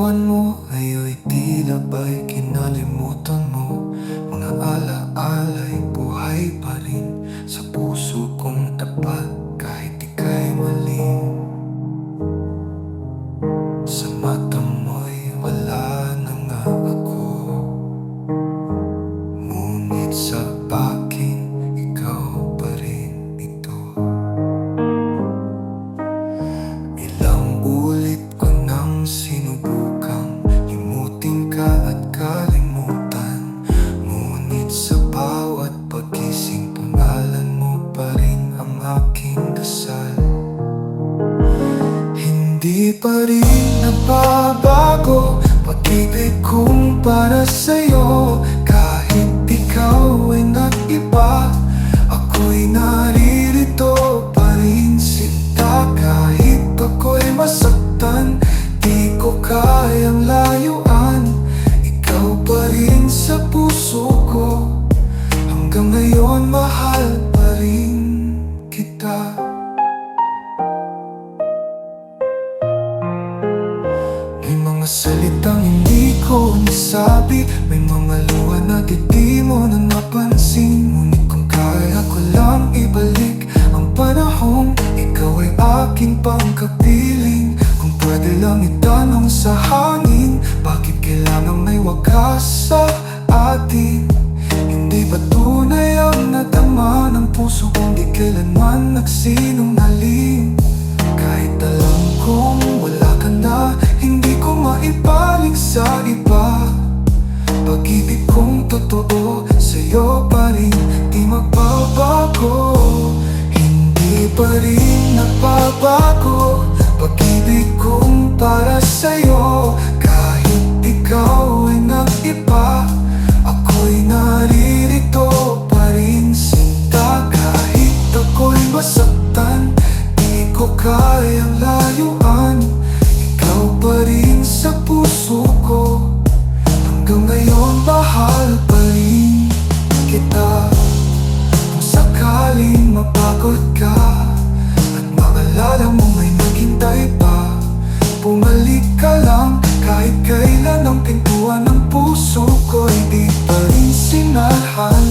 iwan mo, ayo'y tila ba'y kinalimutan mo. Mga ala-ala'y buhay pa rin sa puso kong tapat kahit ika'y maling. Sa mata mo'y wala na nga ako, ngunit sa akin ikaw pa rin ito. Ilang ulit ko nang sinubukang limutin ka at kalimutan, ngunit sa bawat pagising pangalan mo pa rin ang aking dasal. Hindi pa rin nababago pag-ibig kong para sa'yo. Kahit ikaw ay nag-iba, ako'y naririto pa rin sinta. Kahit ako'y masaktan, di ko kayang layuan. Ikaw pa rin sa puso ko, hanggang ngayon mahal pa rin kita. May mga salitang hindi ko nasabi, may mga luha na di mo na napansin. Ngunit kung kaya ko lang ibalik ang panahong ikaw ay aking pangkapiling. Kung pwede lang itanong sa hangin, bakit kailangan may wakas sa atin? Hindi ba tunay ang nadama ng puso kung di kailanman nagsinungaling? Kahit alam kong wala ka na, hindi ko maipaling sa iba. Pag-ibig kong totoo sa'yo pa rin, di magbabago. Hindi pa rin nagbabago pag-ibig kong para sa'yo. Kahit ikaw ay nag-iba, ako'y naririto pa rin sinta. Kahit ako'y masaktan, di ko kayang layuan. Ikaw pa rin sa puso ko, hanggang ngayon mahal pa rin kita. Kung sakaling mapagod ka at maalala mo may naghintay pa, bumalik ka lang. Kahit kailan ang pintuan ng puso ko ay di pa rin sinalhan.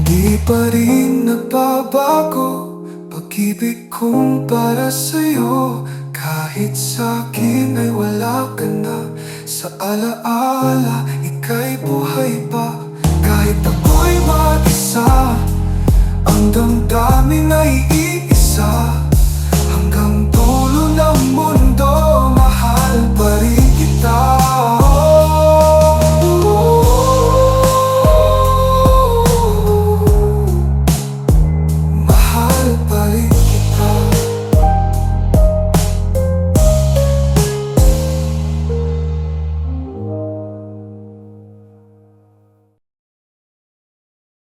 Di pa rin nagbabago pag-ibig kong para sa'yo. Kahit sa'kin ay wala ka na, sa alaala ika'y buhay pa. Kahit ako'y mag-isa, ang damdamin ay iisa.